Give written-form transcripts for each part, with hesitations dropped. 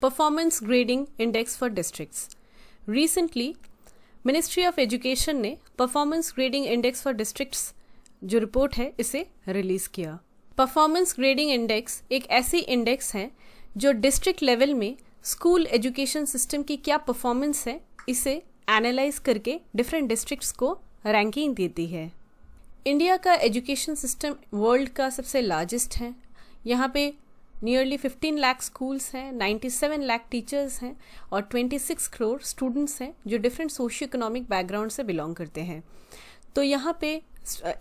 Performance grading index for districts. Recently ministry of education ने performance grading index for districts जो report है इसे release किया। Performance grading index एक ऐसी इंडेक्स है जो डिस्ट्रिक्ट लेवल में स्कूल एजुकेशन सिस्टम की क्या परफॉर्मेंस है इसे एनालाइज करके डिफरेंट डिस्ट्रिक्ट्स को रैंकिंग देती है। इंडिया का एजुकेशन सिस्टम वर्ल्ड का सबसे लार्जेस्ट है। यहाँ पे नियरली 15 लाख स्कूल्स हैं, 97 लाख टीचर्स हैं और 26 करोड़ स्टूडेंट्स हैं जो डिफरेंट सोशियो इकोनॉमिक बैकग्राउंड से बिलोंग करते हैं। तो यहाँ पे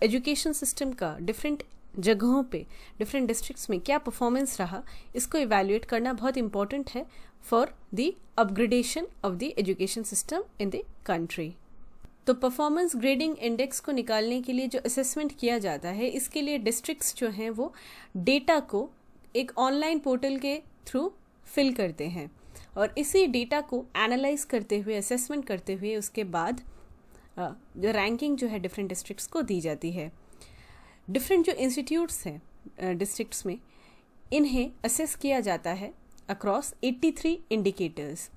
एजुकेशन सिस्टम का डिफरेंट जगहों पे डिफरेंट डिस्ट्रिक्ट्स में क्या परफॉर्मेंस रहा इसको इवैल्यूएट करना बहुत इंपॉर्टेंट है for the upgradation of the education system in the country. तो परफॉर्मेंस ग्रेडिंग इंडेक्स को निकालने के लिए जो असेसमेंट किया जाता है इसके लिए डिस्ट्रिक्ट्स जो हैं वो डेटा को एक ऑनलाइन पोर्टल के थ्रू फिल करते हैं और इसी डेटा को एनालाइज करते हुए असेसमेंट करते हुए उसके बाद जो रैंकिंग जो है डिफरेंट डिस्ट्रिक्ट्स को दी जाती है। डिफरेंट जो इंस्टीट्यूट्स हैं डिस्ट्रिक्ट्स में इन्हें असेस किया जाता है अक्रॉस 83 इंडिकेटर्स।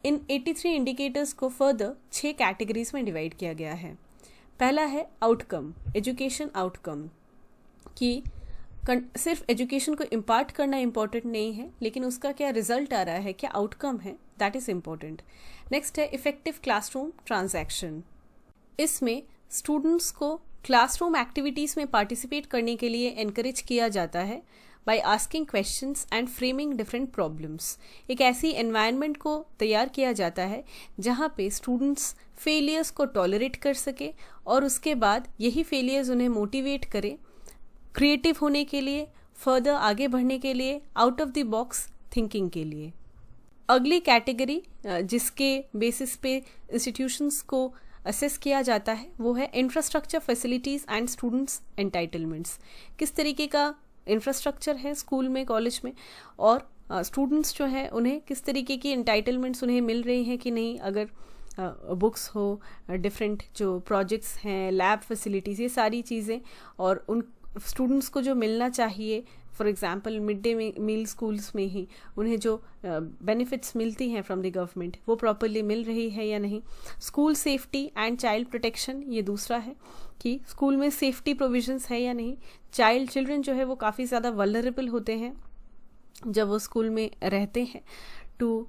इन 83 इंडिकेटर्स को फर्दर 6 कैटेगरीज में डिवाइड किया गया है। पहला है आउटकम, एजुकेशन आउटकम, कि सिर्फ एजुकेशन को इम्पार्ट करना इम्पॉर्टेंट नहीं है लेकिन उसका क्या रिजल्ट आ रहा है, क्या आउटकम है, दैट इज़ इम्पॉर्टेंट। नेक्स्ट है इफेक्टिव क्लासरूम ट्रांजैक्शन। इसमें स्टूडेंट्स को क्लासरूम एक्टिविटीज़ में पार्टिसिपेट करने के लिए एनकरेज किया जाता है by asking questions and framing different problems. एक ऐसी एनवायरनमेंट को तैयार किया जाता है जहाँ पे स्टूडेंट्स फेलियर्स को टॉलरेट कर सके और उसके बाद यही फेलियर्स उन्हें मोटिवेट करे क्रिएटिव होने के लिए, फर्दर आगे बढ़ने के लिए, out of the box thinking के लिए। अगली कैटेगरी जिसके बेसिस पे इंस्टीट्यूशंस को असेस किया जाता है वो है infrastructure, facilities and students entitlements. किस तरीके का इंफ्रास्ट्रक्चर है स्कूल में, कॉलेज में और स्टूडेंट्स जो है उन्हें किस तरीके की एंटाइटलमेंट्स उन्हें मिल रही हैं कि नहीं। अगर बुक्स हो, डिफरेंट जो प्रोजेक्ट्स हैं, लैब फैसिलिटीज़, ये सारी चीज़ें और उन स्टूडेंट्स को जो मिलना चाहिए, for example mid day meal schools में ही उन्हें जो बेनिफिट्स मिलती हैं फ्रॉम द गवर्नमेंट वो प्रॉपरली मिल रही है या नहीं। School safety and child protection, ये दूसरा है कि स्कूल में सेफ्टी प्रोविजंस है या नहीं। चिल्ड्रन जो है वो काफ़ी ज़्यादा वल्नरेबल होते हैं जब वो स्कूल में रहते हैं to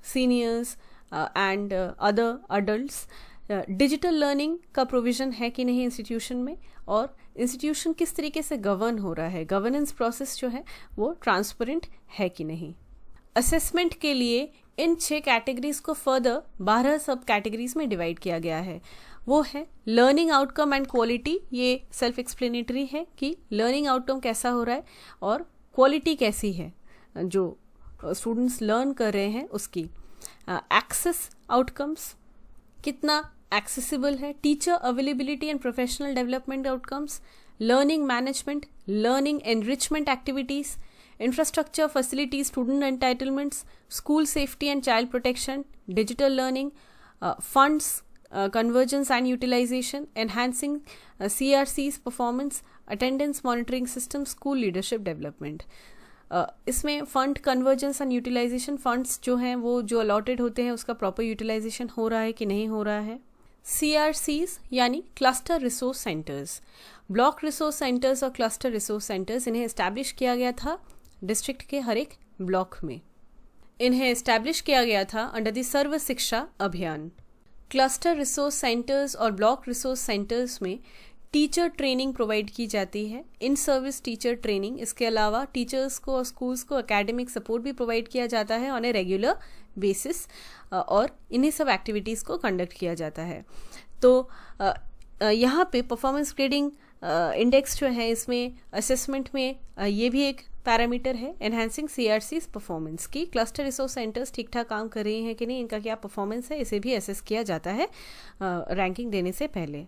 seniors and other adults. Digital learning का प्रोविज़न है कि नहीं इंस्टीट्यूशन में और इंस्टीट्यूशन किस तरीके से गवर्न हो रहा है, गवर्नेंस प्रोसेस जो है वो ट्रांसपेरेंट है कि नहीं। असेसमेंट के लिए इन 6 कैटेगरीज को फर्दर 12 सब कैटेगरीज में डिवाइड किया गया है। वो है लर्निंग आउटकम एंड क्वालिटी। ये सेल्फ एक्सप्लेनेटरी है कि लर्निंग आउटकम कैसा हो रहा है और क्वालिटी कैसी है जो स्टूडेंट्स लर्न कर रहे हैं उसकी। एक्सेस आउटकम्स, कितना एक्सेसिबल है। Teacher availability and professional development outcomes, learning management, learning enrichment activities, infrastructure, facilities, student entitlements, school safety and child protection, digital learning, funds convergence and utilisation, enhancing CRC's performance, attendance monitoring system, school leadership development. इसमें fund convergence and utilisation, funds जो हैं वो जो allotted होते हैं उसका proper utilisation हो रहा है कि नहीं हो रहा है। CRC's यानी cluster resource centres, block resource centres और क्लस्टर रिसोर्स सेंटर्स, इन्हें एस्टैब्लिश किया गया था डिस्ट्रिक्ट के हर एक ब्लॉक में। इन्हें एस्टैब्लिश किया गया था अंडर द सर्व शिक्षा अभियान। क्लस्टर रिसोर्स सेंटर्स और ब्लॉक रिसोर्स सेंटर्स में टीचर ट्रेनिंग प्रोवाइड की जाती है, इन सर्विस टीचर ट्रेनिंग। इसके अलावा टीचर्स को और स्कूल्स को एकेडमिक सपोर्ट भी प्रोवाइड किया जाता है ऑन ए रेगुलर बेसिस और इन्हीं सब एक्टिविटीज़ को कंडक्ट किया जाता है। तो यहाँ पे परफॉर्मेंस ग्रेडिंग इंडेक्स जो है इसमें असेसमेंट में ये भी एक पैरामीटर है एनहांसिंग CRC's परफॉर्मेंस की। क्लस्टर रिसोर्स सेंटर्स ठीक ठाक काम कर रही हैं कि नहीं, इनका क्या परफॉर्मेंस है, इसे भी असेस किया जाता है रैंकिंग देने से पहले।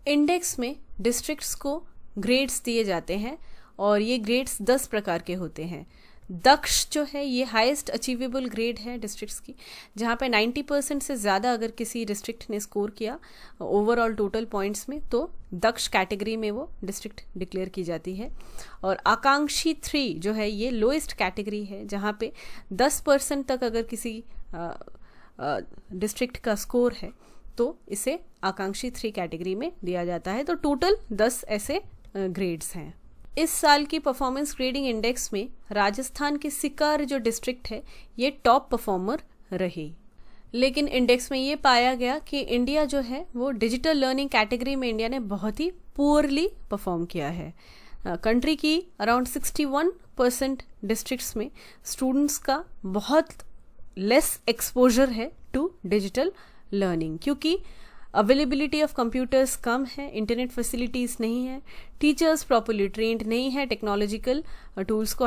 इंडेक्स में डिस्ट्रिक्ट्स को ग्रेड्स दिए जाते हैं और ये ग्रेड्स 10 प्रकार के होते हैं। दक्ष जो है ये हाईएस्ट अचीवेबल ग्रेड है डिस्ट्रिक्ट्स की, जहाँ पे 90% से ज़्यादा अगर किसी डिस्ट्रिक्ट ने स्कोर किया ओवरऑल टोटल पॉइंट्स में तो दक्ष कैटेगरी में वो डिस्ट्रिक्ट डिक्लेयर की जाती है। और आकांक्षी 3 जो है ये लोएस्ट कैटेगरी है, जहाँ पे 10% तक अगर किसी डिस्ट्रिक्ट का स्कोर है तो इसे आकांक्षी 3 कैटेगरी में दिया जाता है। तो टोटल 10 ऐसे ग्रेड्स हैं। इस साल की परफॉर्मेंस ग्रेडिंग इंडेक्स में राजस्थान की सिकर जो डिस्ट्रिक्ट है ये टॉप परफॉर्मर रही, लेकिन इंडेक्स में ये पाया गया कि इंडिया जो है वो डिजिटल लर्निंग कैटेगरी में इंडिया ने बहुत ही पुअरली परफॉर्म किया है। कंट्री की अराउंड 61% डिस्ट्रिक्ट्स में स्टूडेंट्स का बहुत लेस एक्सपोजर है टू डिजिटल लर्निंग, क्योंकि अवेलेबिलिटी ऑफ कंप्यूटर्स कम है, इंटरनेट फैसिलिटीज़ नहीं है, टीचर्स प्रॉपरली ट्रेंड नहीं है टेक्नोलॉजिकल टूल्स को